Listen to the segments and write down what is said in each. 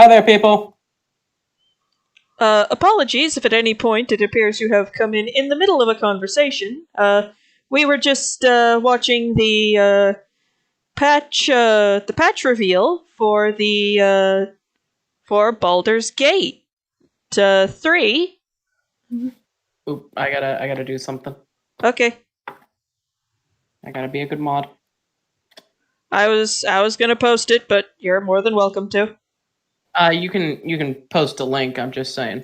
Hi there, people. Apologies if at any point it appears you have come in the middle of a conversation. We were just watching the patch reveal for the for Baldur's Gate 3. Oop, I gotta do something. Okay, I gotta be a good mod. I was gonna post it, but you're more than welcome to. You can post a link. I'm just saying.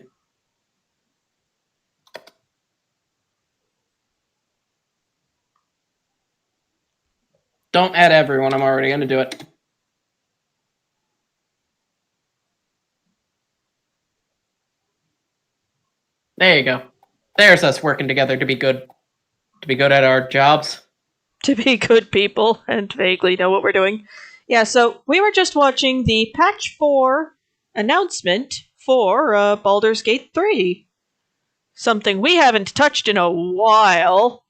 Don't add everyone. I'm already gonna do it. There you go. There's us working together to be good at our jobs. To be good people and vaguely know what we're doing. Yeah, so we were just watching the patch 4 announcement for Baldur's Gate 3. Something we haven't touched in a while.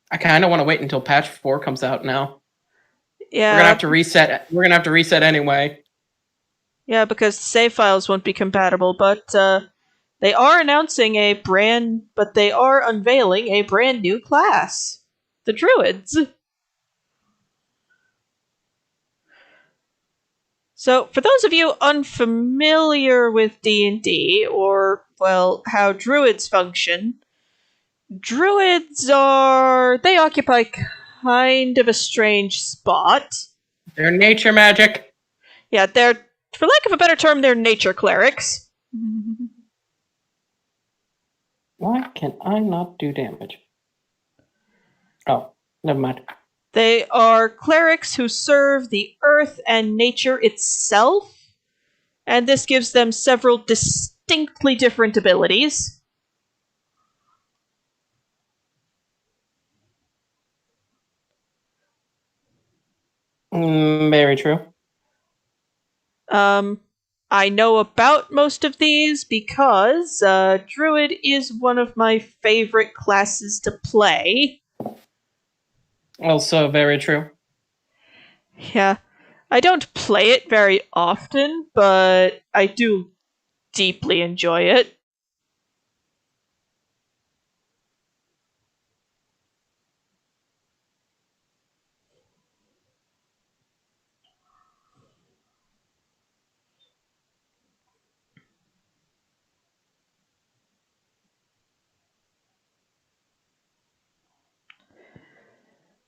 I kind of want to wait until patch 4 comes out now. Yeah. We're gonna have to reset. We're gonna have to reset anyway. Yeah, because the save files won't be compatible, but they are announcing they are unveiling a brand new class. The Druids. So, for those of you unfamiliar with D&D, or, well, how Druids function, Druids they occupy kind of a strange spot. They're nature magic. Yeah, they're, for lack of a better term, they're nature clerics. Why can I not do damage? Oh, never mind. They are clerics who serve the earth and nature itself, and this gives them several distinctly different abilities. Very true. I know about most of these because Druid is one of my favorite classes to play. Also very true. Yeah. I don't play it very often, but I do deeply enjoy it.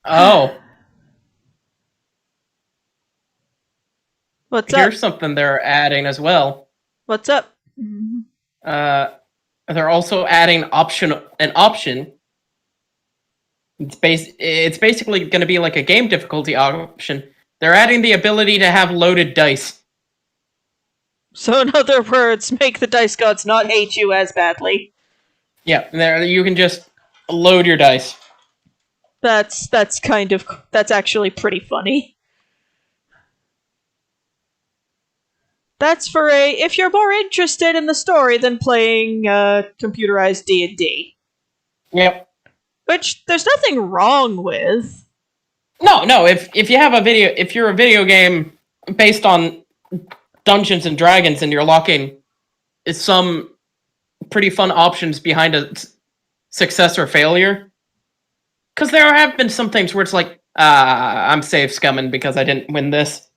Oh. What's Here's up? something they're adding as well. What's up? They're also adding an option. It's basically going to be like a game difficulty option. They're adding the ability to have loaded dice. So in other words, make the dice gods not hate you as badly. Yeah, there you can just load your dice. That's actually pretty funny. That's for if you're more interested in the story than playing computerized D&D. Yep. Which there's nothing wrong with. No. If you're a video game based on Dungeons and Dragons and you're locking some pretty fun options behind a success or failure, because there have been some things where it's like, I'm safe scumming because I didn't win this.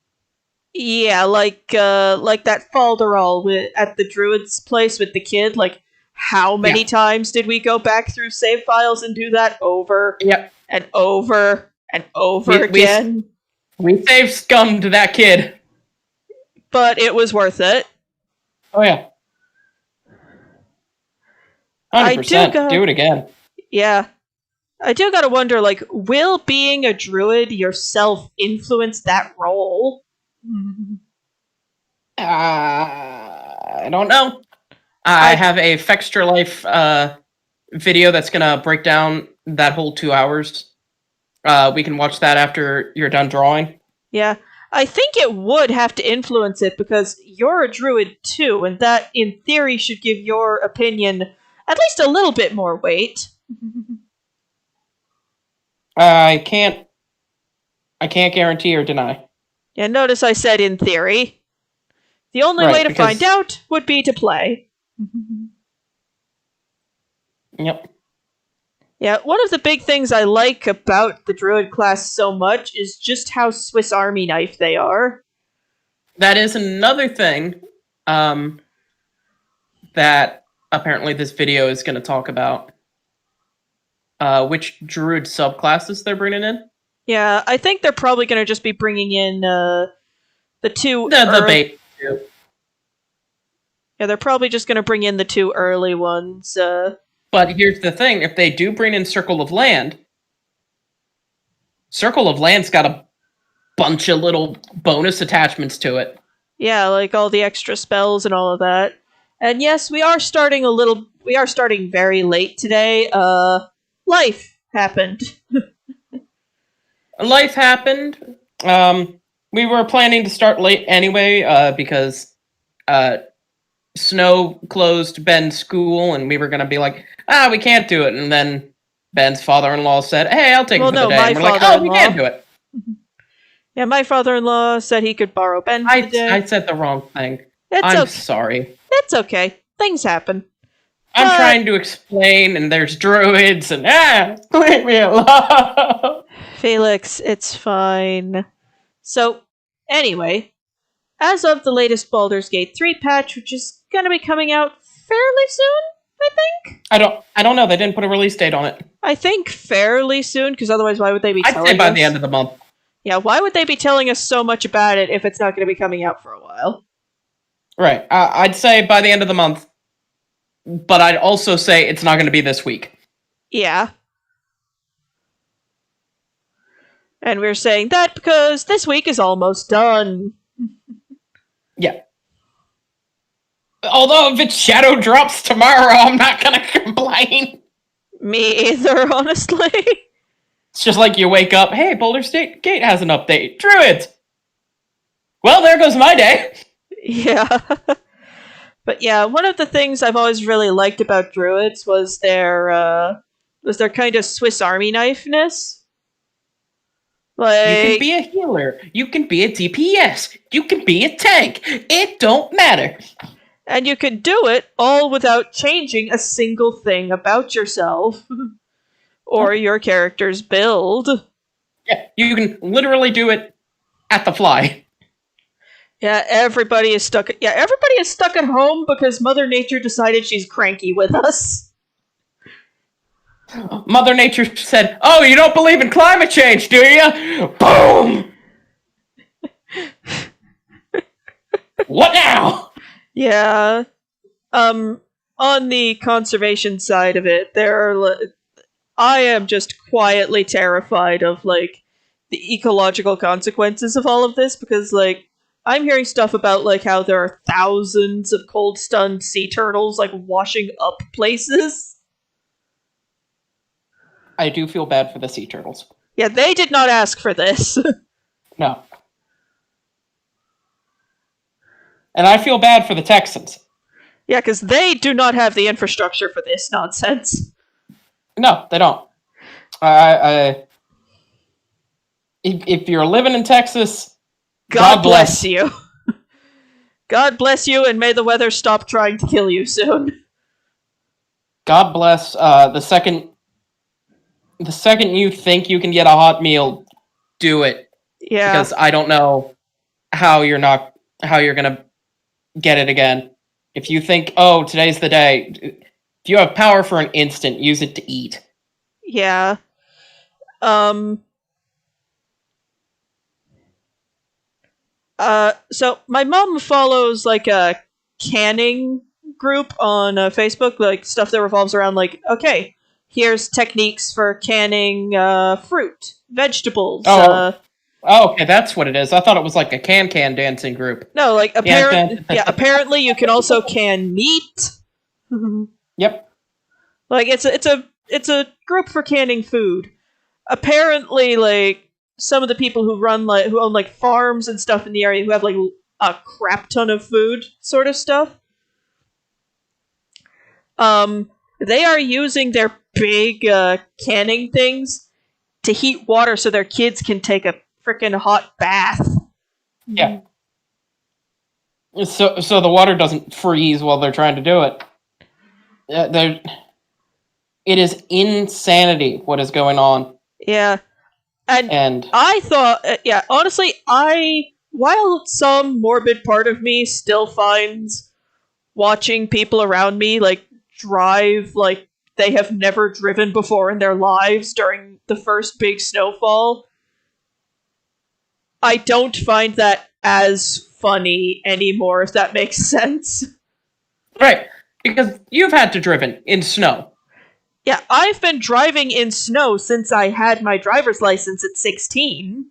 Yeah, like that Falderall at the Druid's place with the kid. Like, how many times did we go back through save files and do that over and over and over again? We save scummed that kid. But it was worth it. Oh yeah. 100%. Do it again. Yeah. I do gotta wonder, like, will being a druid yourself influence that role? I don't know. I have a Fextra Life video that's gonna break down that whole 2 hours. We can watch that after you're done drawing. Yeah. I think it would have to influence it because you're a druid too, and that, in theory, should give your opinion at least a little bit more weight. I can't guarantee or deny. Yeah, notice I said in theory. The only way to find out would be to play. Yep. Yeah, one of the big things I like about the Druid class so much is just how Swiss Army knife they are. That is another thing that apparently this video is going to talk about. Which Druid subclasses they're bringing in. Yeah, I think they're probably going to just be bringing in the two... The bait, too. Yeah, they're probably just going to bring in the two early ones. But here's the thing. If they do bring in Circle of Land's got a bunch of little bonus attachments to it. Yeah, like all the extra spells and all of that. And yes, we are starting very late today. Life happened. Life happened. We were planning to start late anyway, because Snow closed Ben's school, and we were going to be like, we can't do it. And then Ben's father-in-law said, hey, I'll take it for the day. And we're like, we can do it. Yeah, my father-in-law said he could borrow Ben for the day. I said the wrong thing. I'm sorry. It's okay. Things happen. I'm trying to explain, and there's druids, and leave me alone. Felix, it's fine. So, anyway, as of the latest Baldur's Gate 3 patch, which is going to be coming out fairly soon, I think? I don't know. They didn't put a release date on it. I think fairly soon, because otherwise why would they be telling us? I'd say by the end of the month. Yeah, why would they be telling us so much about it if it's not going to be coming out for a while? Right. I'd say by the end of the month. But I'd also say it's not going to be this week. Yeah. And we're saying that because this week is almost done. Yeah. Although if it shadow drops tomorrow, I'm not going to complain. Me either, honestly. It's just like you wake up, hey, Baldur's Gate has an update. Druids! Well, there goes my day. Yeah. But yeah, one of the things I've always really liked about Druids was their kind of Swiss Army knife-ness. Like, you can be a healer. You can be a DPS. You can be a tank. It don't matter. And you can do it all without changing a single thing about yourself. Or your character's build. Yeah, you can literally do it at the fly. Yeah, everybody is stuck at home because Mother Nature decided she's cranky with us. Mother Nature said, oh, you don't believe in climate change, do you? Boom! What now? Yeah. On the conservation side of it, I am just quietly terrified of, like, the ecological consequences of all of this, because, like, I'm hearing stuff about, like, how there are thousands of cold-stunned sea turtles, like, washing up places. I do feel bad for the sea turtles. Yeah, they did not ask for this. No. And I feel bad for the Texans. Yeah, because they do not have the infrastructure for this nonsense. No, they don't. If you're living in Texas, God bless you. God bless you, and may the weather stop trying to kill you soon. God bless. The second you think you can get a hot meal, do it. Yeah. Because I don't know how you're gonna get it again. If you think, oh, today's the day, if you have power for an instant, use it to eat. Yeah. So my mom follows, like, a canning group on Facebook, like, stuff that revolves around, like, okay, here's techniques for canning fruit, vegetables. Okay, that's what it is. I thought it was like a can dancing group. No, like, apparently you can also can meat. Yep. Like, it's a group for canning food. Apparently, like, some of the people who own, like, farms and stuff in the area who have, like, a crap ton of food sort of stuff. They are using their big canning things to heat water so their kids can take a frickin' hot bath. Yeah. So the water doesn't freeze while they're trying to do it. It is insanity what is going on. Yeah. And I thought, honestly, while some morbid part of me still finds watching people around me, like, drive like they have never driven before in their lives during the first big snowfall, I don't find that as funny anymore, if that makes sense. right, because you've had to driven in snow. Yeah, I've been driving in snow since I had my driver's license at 16,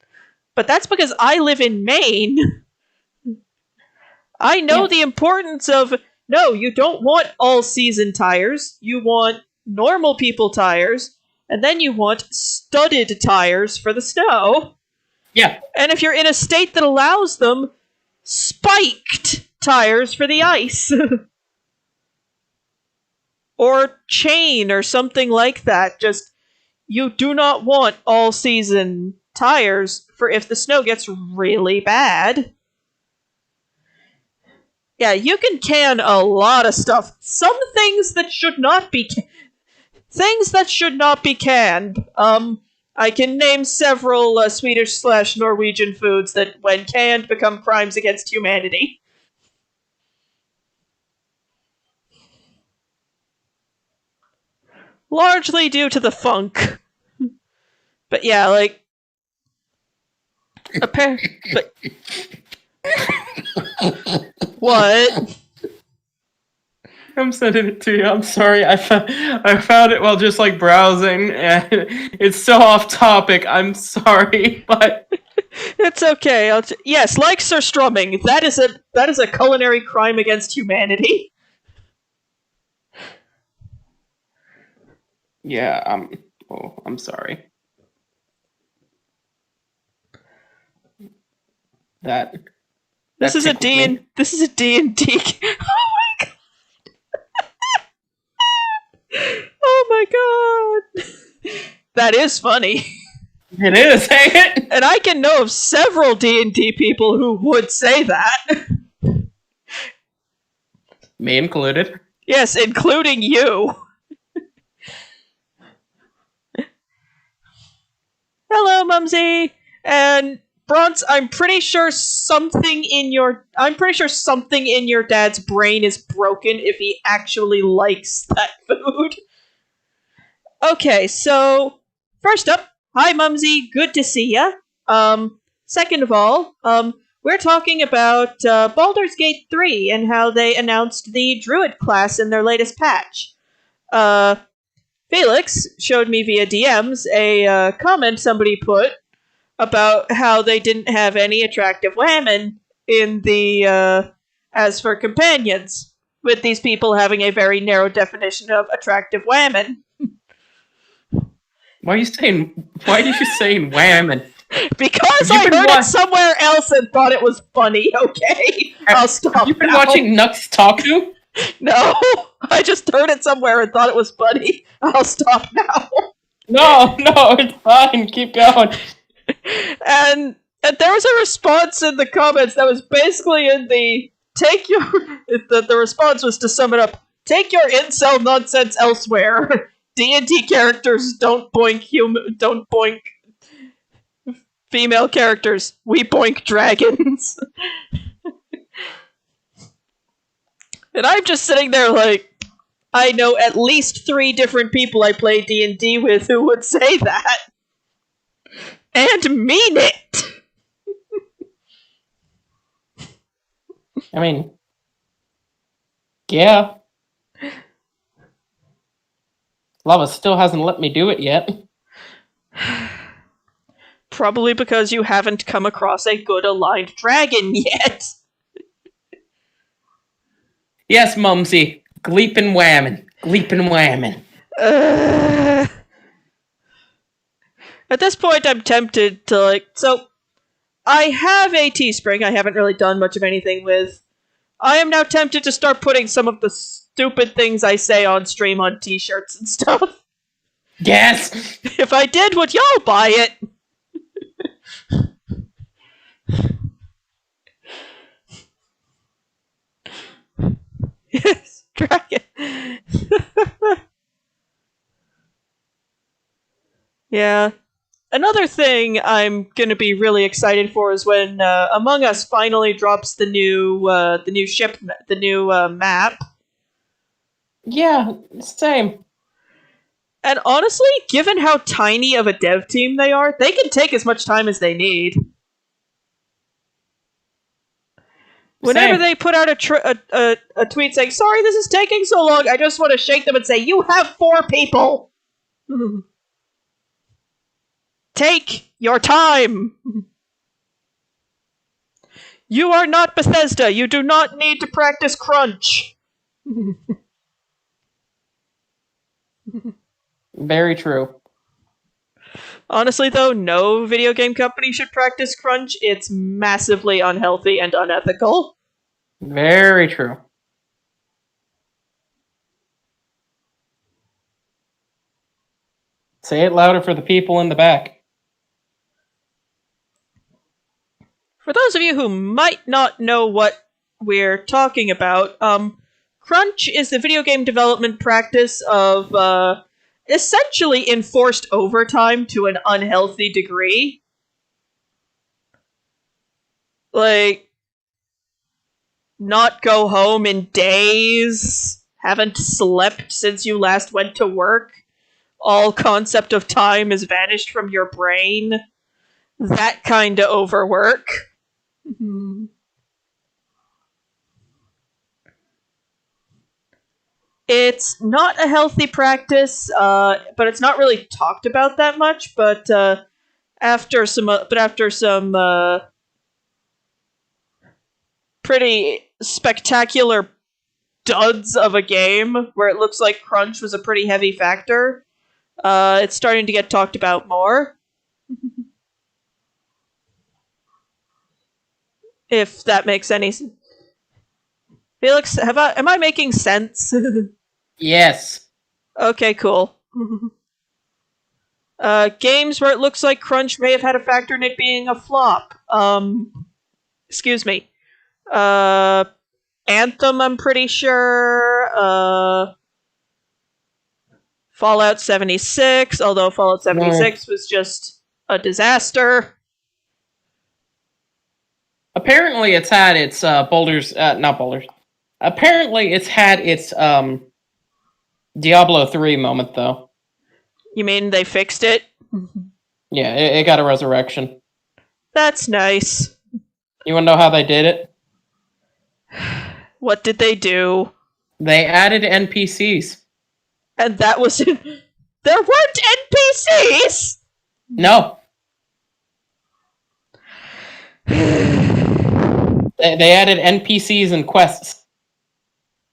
but that's because I live in Maine. I know the importance of, no, you don't want all-season tires, you want normal people tires, and then you want studded tires for the snow. Yeah. And if you're in a state that allows them, spiked tires for the ice. Or chain or something like that. Just, you do not want all-season tires for if the snow gets really bad. Yeah, you can can a lot of stuff. Some things that should not be things that should not be canned. I can name several Swedish/Norwegian foods that, when canned, become crimes against humanity. Largely due to the funk. But yeah, like, but what? I'm sending it to you. I'm sorry. I found it while just like browsing, and it's so off topic. I'm sorry, but It's okay. Yes, like Sir Strumming, that is a culinary crime against humanity. yeah. I'm sorry. This is a D&D. Oh my god. Oh my god. That is funny. It is, ain't it? And I can know of several D&D people who would say that. Me included. Yes, including you. Hello, Mumsy. And Bronze, I'm pretty sure something in your dad's brain is broken if he actually likes that food. Okay, so first up, hi Mumsy, good to see ya. Second of all, we're talking about Baldur's Gate 3 and how they announced the Druid class in their latest patch. Felix showed me via DMs a comment somebody put about how they didn't have any attractive women in the as for companions, with these people having a very narrow definition of attractive women. Why did you say whammon? Because I heard it somewhere else and thought it was funny, okay? I'll stop. Have you been watching Nux Taku? No, I just heard it somewhere and thought it was funny. I'll stop now. No, it's fine. Keep going. And there was a response in the comments that was basically in the the response was, to sum it up, take your incel nonsense elsewhere. D&D characters don't boink female characters. We boink dragons. And I'm just sitting there like, I know at least 3 different people I play D&D with who would say that. And mean it! I mean, yeah. Lava still hasn't let me do it yet. Probably because you haven't come across a good aligned dragon yet. Yes, Mumsy. Gleepin' whammon. Gleepin' whammon. At this point, I'm tempted to, so, I have a Teespring I haven't really done much of anything with. I am now tempted to start putting some of the stupid things I say on stream on t-shirts and stuff. Yes! If I did, would y'all buy it? Yeah. Another thing I'm gonna be really excited for is when Among Us finally drops the new map. Yeah, same. And honestly, given how tiny of a dev team they are, they can take as much time as they need. Whenever Same. they put out a tweet saying, "Sorry, this is taking so long," I just want to shake them and say, "You have 4 people. Take your time. You are not Bethesda. You do not need to practice crunch." Very true. Honestly, though, no video game company should practice crunch. It's massively unhealthy and unethical. Very true. Say it louder for the people in the back. For those of you who might not know what we're talking about, crunch is the video game development practice of essentially enforced overtime to an unhealthy degree. Like, not go home in days, haven't slept since you last went to work, all concept of time has vanished from your brain. That kind of overwork. It's not a healthy practice, but it's not really talked about that much. But after some pretty spectacular duds of a game where it looks like crunch was a pretty heavy factor, it's starting to get talked about more. If that makes any sense. Felix, am I making sense? Yes. Okay, cool. Games where it looks like crunch may have had a factor in it being a flop. Excuse me. Anthem, I'm pretty sure. Fallout 76, although Fallout 76 was just a disaster. Apparently, it's had its boulders. Not boulders. Apparently, it's had its Diablo 3 moment, though. You mean they fixed it? Yeah, it got a resurrection. That's nice. You want to know how they did it? What did they do? They added NPCs. And that was it. There weren't NPCs! No. They added NPCs and quests.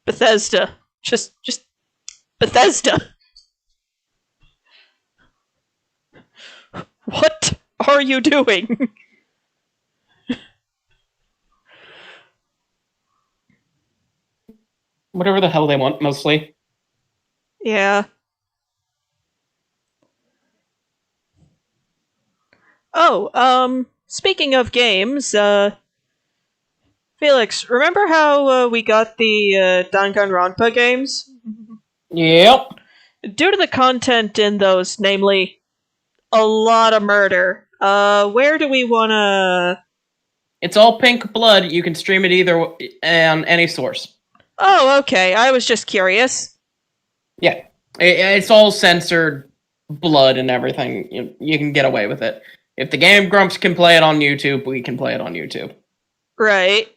Bethesda. Just Bethesda. What are you doing? Whatever the hell they want, mostly. Yeah. Oh, speaking of games, Felix, remember how we got the Danganronpa games? Yep. Due to the content in those, namely a lot of murder, where do we want to... It's all pink blood. You can stream it either on any source. Oh, okay. I was just curious. Yeah. It's all censored blood and everything. You can get away with it. If the Game Grumps can play it on YouTube, we can play it on YouTube. Right.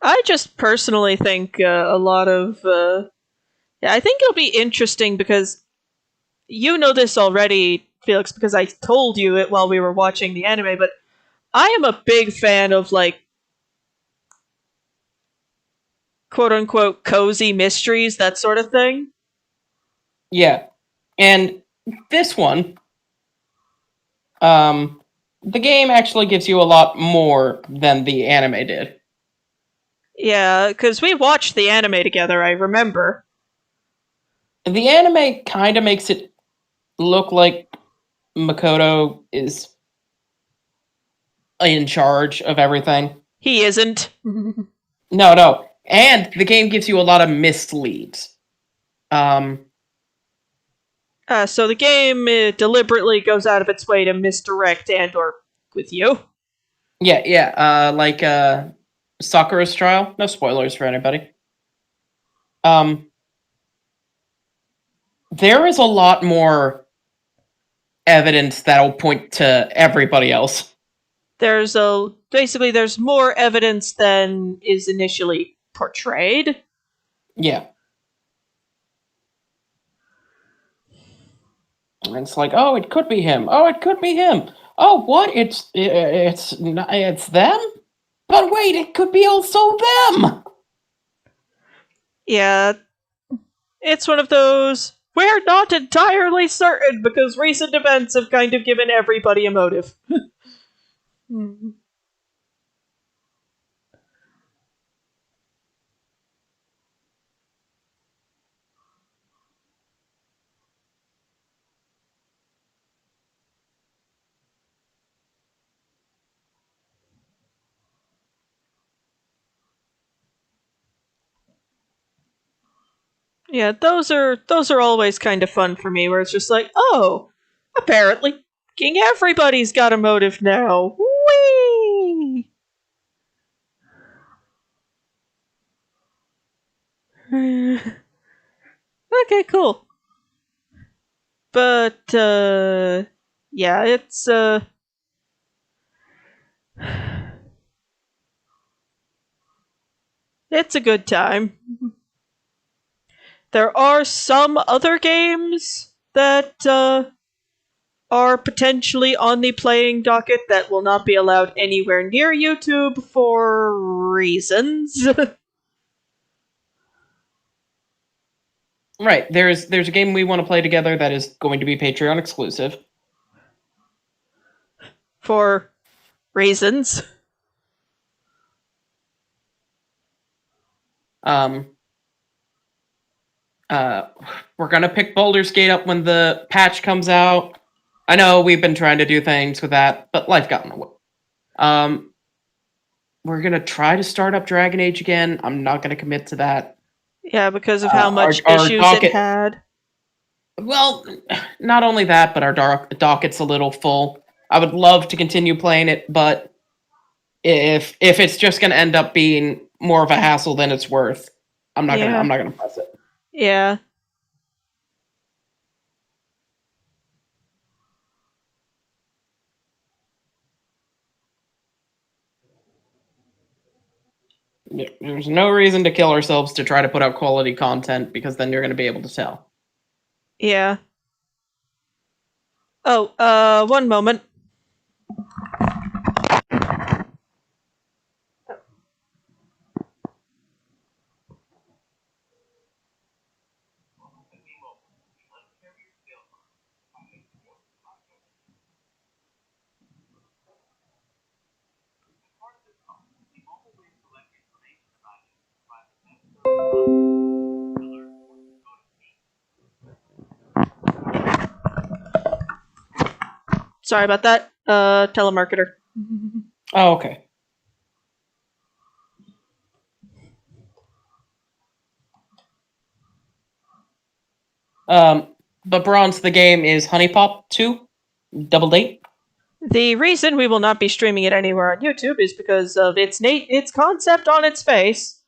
I just personally think a lot of... yeah, I think it'll be interesting because you know this already, Felix, because I told you it while we were watching the anime, but I am a big fan of, like, quote-unquote cozy mysteries, that sort of thing. Yeah. And this one, the game actually gives you a lot more than the anime did. Yeah, because we watched the anime together, I remember. The anime kind of makes it look like Makoto is in charge of everything. He isn't. No. And the game gives you a lot of misleads. So the game deliberately goes out of its way to misdirect and/or with you. Yeah. Like Sakura's trial. No spoilers for anybody. There is a lot more evidence that'll point to everybody else. There's more evidence than is initially portrayed. Yeah. And it's like, oh, it could be him. Oh, it could be him. Oh, what? It's them? But wait, it could be also them. Yeah, it's one of those. We're not entirely certain because recent events have kind of given everybody a motive. Yeah, those are always kind of fun for me, where it's just like, oh, apparently, everybody's got a motive now. Whee! Okay, cool. But yeah, it's a good time. There are some other games that are potentially on the playing docket that will not be allowed anywhere near YouTube for reasons. Right. There's a game we want to play together that is going to be Patreon exclusive. For reasons. We're gonna pick Baldur's Gate up when the patch comes out. I know we've been trying to do things with that, but life got in the way. We're gonna try to start up Dragon Age again. I'm not gonna commit to that. Yeah, because of how much our issues docket, it had. Well, not only that, but our docket's a little full. I would love to continue playing it, but if it's just gonna end up being more of a hassle than it's worth, I'm not gonna press it. Yeah. There's no reason to kill ourselves to try to put out quality content, because then you're going to be able to tell. Yeah. Oh, one moment. Sorry about that. Telemarketer. Oh, okay. But Bronze, the game is Honey Pop 2, Double Date. The reason we will not be streaming it anywhere on YouTube is because of its concept on its face,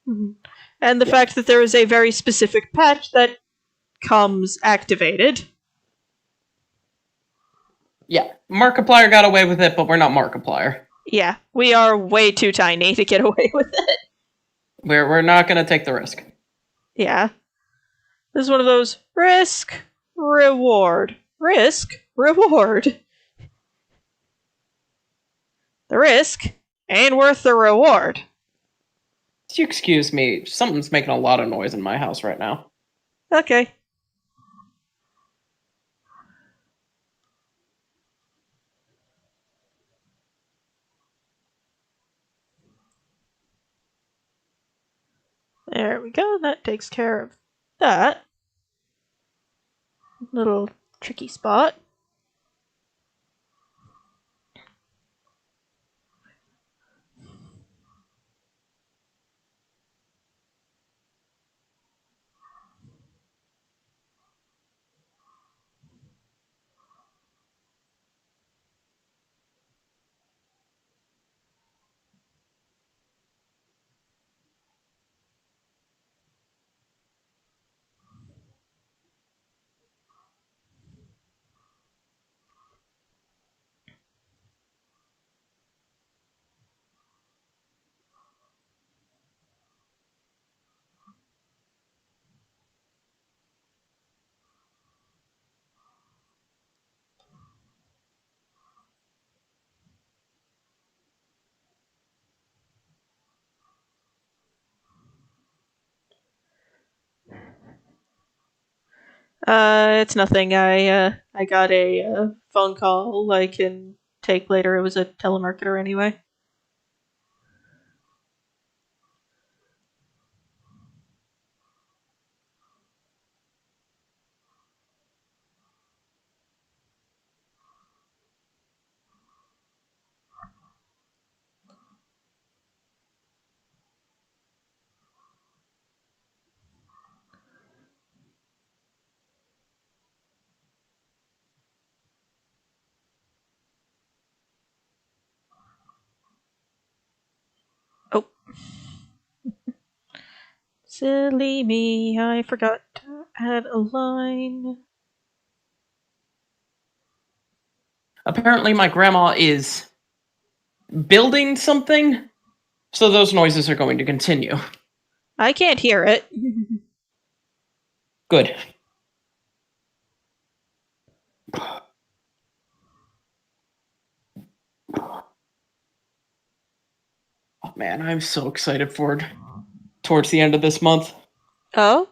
and the fact that there is a very specific patch that comes activated. Yeah, Markiplier got away with it, but we're not Markiplier. Yeah, we are way too tiny to get away with it. We're not going to take the risk. Yeah. This is one of those risk, reward. Risk, reward. The risk ain't worth the reward. If you excuse me, something's making a lot of noise in my house right now. Okay. There we go. That takes care of that little tricky spot. It's nothing. I got a phone call I can take later. It was a telemarketer anyway. Oh. Silly me, I forgot to add a line. Apparently, my grandma is building something, so those noises are going to continue. I can't hear it. Good. Oh man, I'm so excited for it. Towards the end of this month, Oh?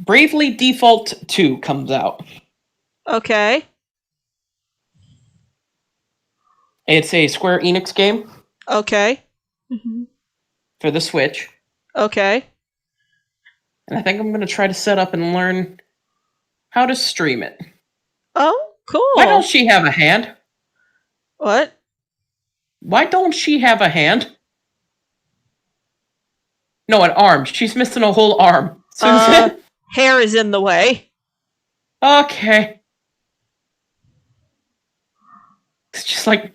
Bravely Default 2 comes out. Okay. It's a Square Enix game Okay. Mm-hmm. for the Switch, Okay. and I think I'm going to try to set up and learn how to stream it. Oh, Why don't cool. she have a hand? What? Why don't she have a hand? No, an arm. She's missing a whole arm. Susan? Hair is in the way. Okay. It's just like,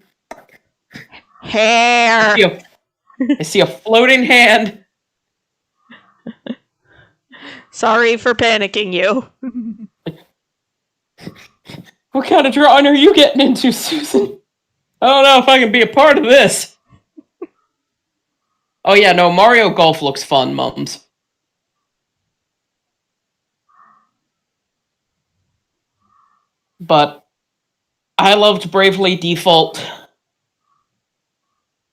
Hair. I see a floating hand. Sorry for panicking you. What kind of drawing are you getting into, Susan? I don't know if I can be a part of this. Oh yeah, no, Mario Golf looks fun, mums. But I loved Bravely Default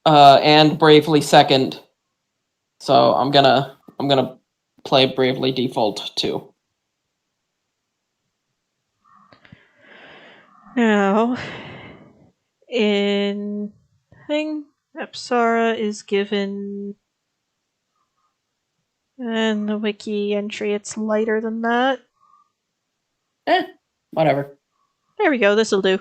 and Bravely Second, so I'm gonna play Bravely Default too. Now, in thing, Apsara is given, and the wiki entry, it's lighter than that. Whatever. There we go, this'll do.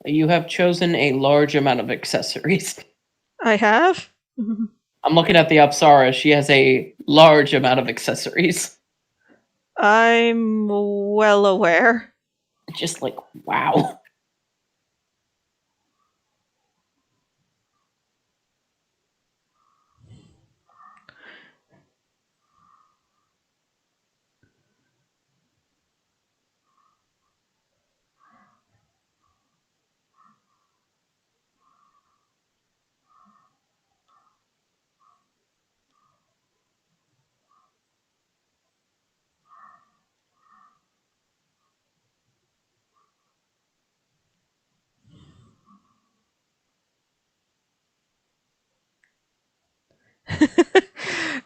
You have chosen a large amount of accessories. I have? I'm looking at the Apsara. She has a large amount of accessories. I'm well aware. Just like, wow.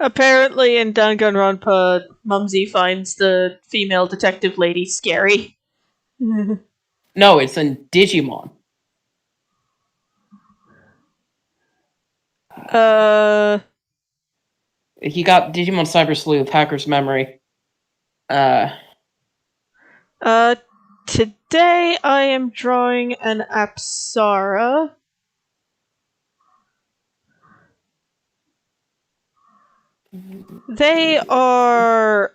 Apparently, in Danganronpa, Mumsy finds the female detective lady scary. No, it's in Digimon. He got Digimon Cyber Sleuth, Hacker's Memory. Today I am drawing an Apsara. They are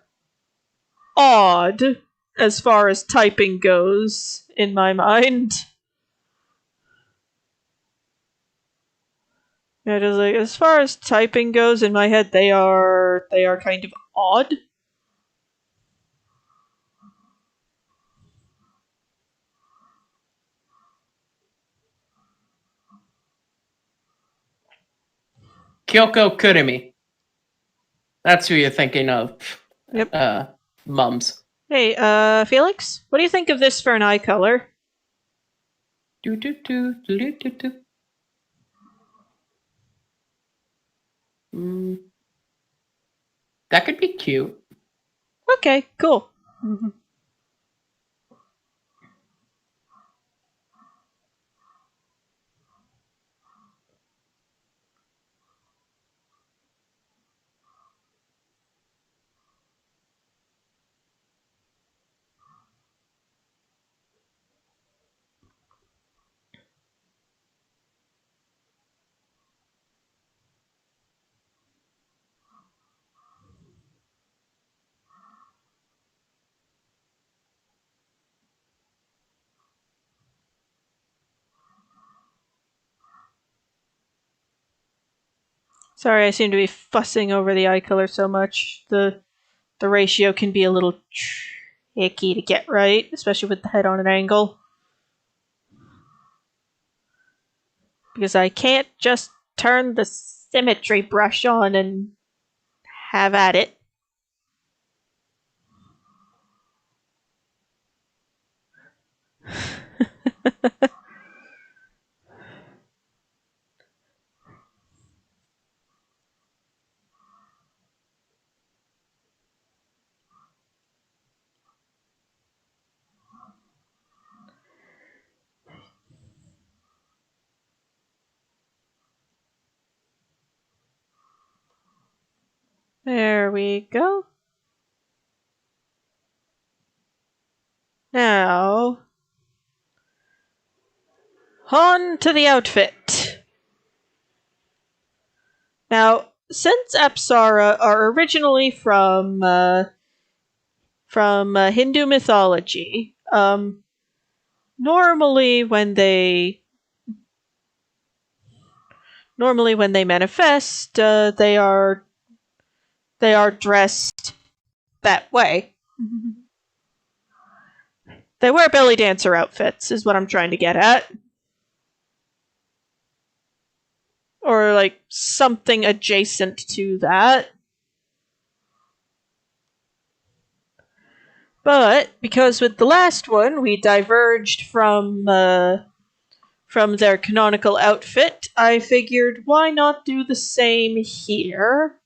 odd as far as typing goes, in my mind. Yeah, just like as far as typing goes in my head, they are kind of odd. Kyoko Kurumi. That's who you're thinking of. Yep. Mums. Hey, Felix, what do you think of this for an eye color? Do do do do do do. That could be cute. Okay, cool. Sorry, I seem to be fussing over the eye color so much. The ratio can be a little tricky to get right, especially with the head on an angle. Because I can't just turn the symmetry brush on and have at it. There we go. Now, on to the outfit. Now, since Apsara are originally from Hindu mythology, normally when they manifest, they are dressed that way. They wear belly dancer outfits, is what I'm trying to get at. Or, like, something adjacent to that. But, because with the last one, we diverged from their canonical outfit, I figured, why not do the same here?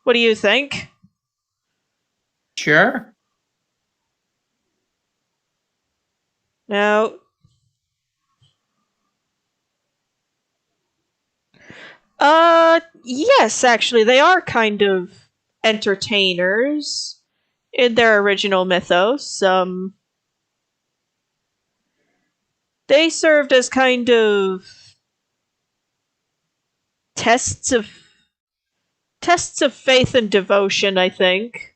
What do you think? Sure. Now, yes, actually, they are kind of entertainers in their original mythos. They served as kind of tests of faith and devotion, I think.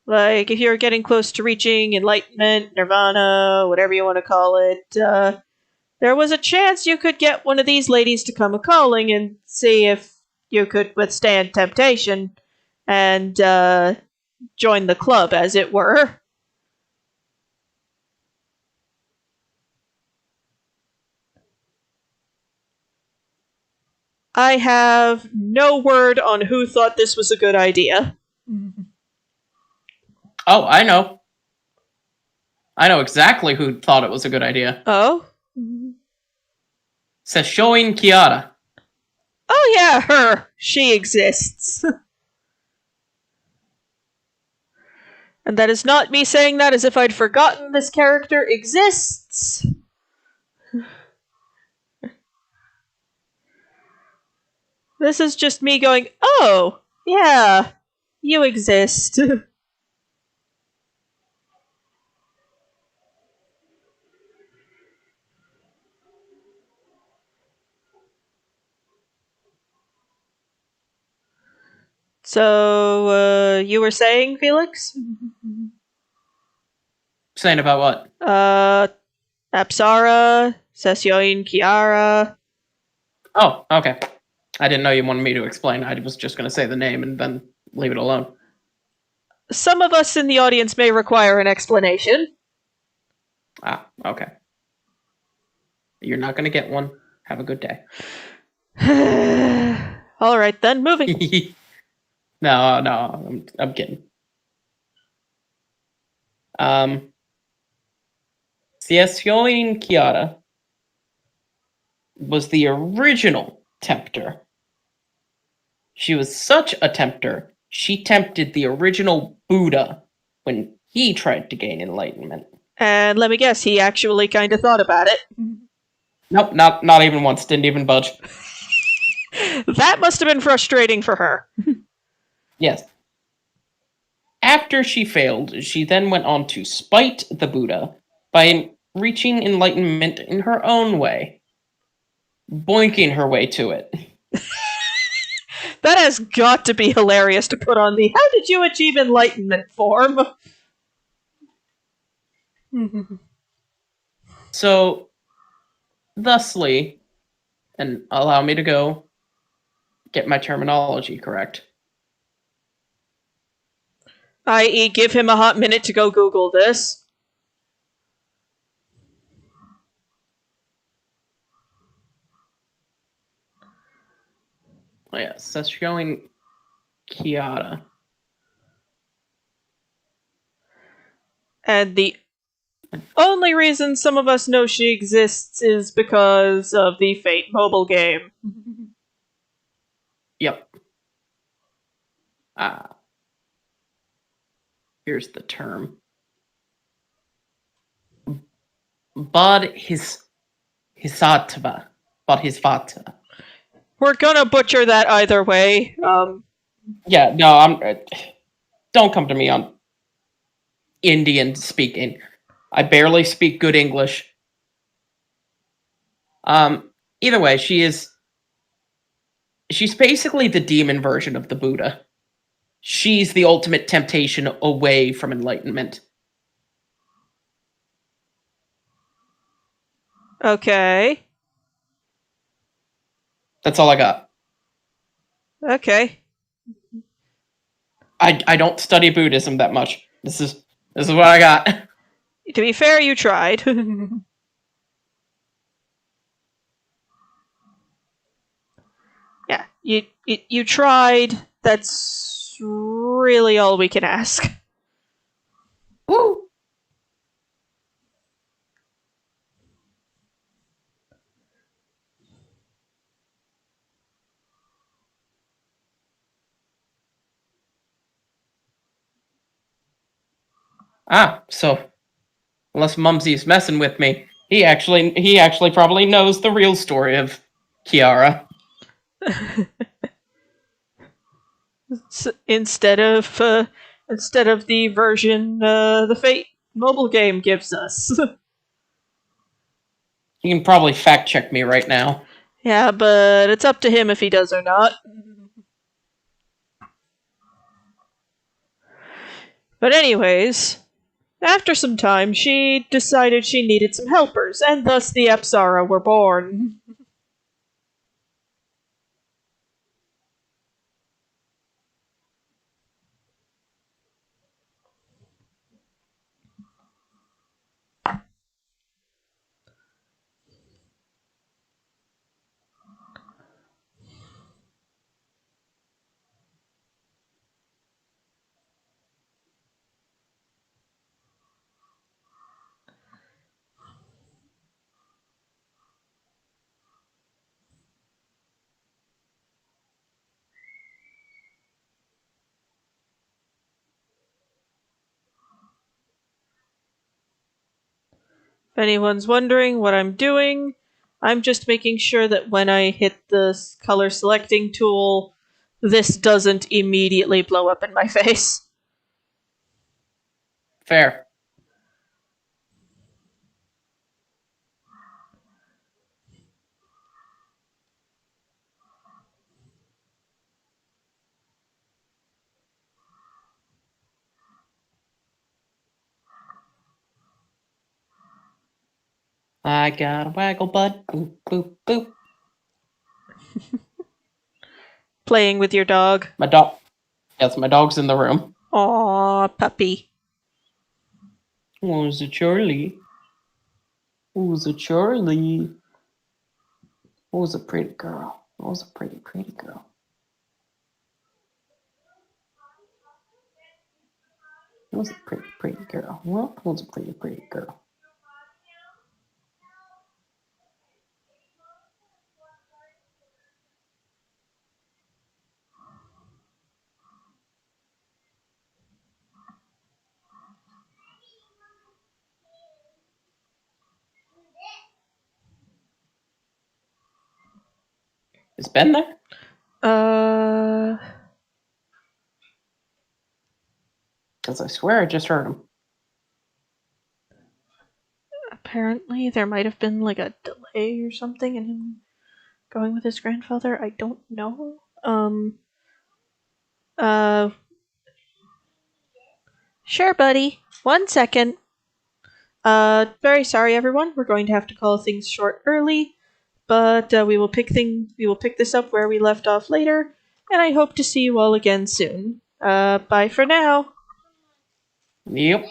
Like, if you're getting close to reaching enlightenment, nirvana, whatever you want to call it, there was a chance you could get one of these ladies to come a-calling and see if you could withstand temptation and join the club, as it were. I have no word on who thought this was a good idea. Oh, I know. I know exactly who thought it was a good idea. Oh? Seshoin Kiara. Oh yeah, her. She exists. And that is not me saying that as if I'd forgotten this character exists. This is just me going, oh, yeah, you exist. So, you were saying, Felix? Saying about what? Apsara, Sessioin, Kiara. Oh, okay. I didn't know you wanted me to explain. I was just going to say the name and then leave it alone. Some of us in the audience may require an explanation. Ah, okay. You're not going to get one. Have a good day. All right, then, moving. No, I'm kidding. Sessioin Kiara was the original tempter. She was such a tempter, she tempted the original Buddha when he tried to gain enlightenment. And let me guess, he actually kind of thought about it. Nope, not even once, didn't even budge. That must have been frustrating for her. Yes. After she failed, she then went on to spite the Buddha by reaching enlightenment in her own way, boinking her way to it. That has got to be hilarious to put on the "How did you achieve enlightenment" form. So, thusly, and allow me to go get my terminology correct. I.e., give him a hot minute to go Google this. Oh, yes, that's showing Kiara. And the only reason some of us know she exists is because of the Fate mobile game. Yep. Here's the term. Bodhisattva. Bodhisattva. We're gonna butcher that either way. Yeah, no, don't come to me on Indian speaking. I barely speak good English. Either way, she's basically the demon version of the Buddha. She's the ultimate temptation away from enlightenment. Okay. That's all I got. Okay. I don't study Buddhism that much. This is what I got. To be fair, you tried. Yeah, you tried. That's really all we can ask. Woo! So unless Mumsy's messing with me, he actually probably knows the real story of Kiara. Instead of the version the Fate mobile game gives us. You can probably fact check me right now. Yeah, but it's up to him if he does or not. But anyways, after some time, she decided she needed some helpers, and thus the Apsara were born. If anyone's wondering what I'm doing, I'm just making sure that when I hit the color selecting tool, this doesn't immediately blow up in my face. Fair. I got a waggle butt. Boop, boop, boop. Playing with your dog. My dog. Yes, my dog's in the room. Aw, puppy. Oh, is it Charlie? Oh, is it Charlie? Oh, is a pretty girl. Oh, is a pretty, pretty girl. Who's a pretty, pretty girl? Well, who's a pretty, pretty girl? Is Ben there? Because I swear I just heard him. Apparently there might have been like a delay or something in him going with his grandfather. I don't know. Sure, buddy. 1 second. Very sorry, everyone. We're going to have to call things short early, but we will pick this up where we left off later, and I hope to see you all again soon. Bye for now. Yep.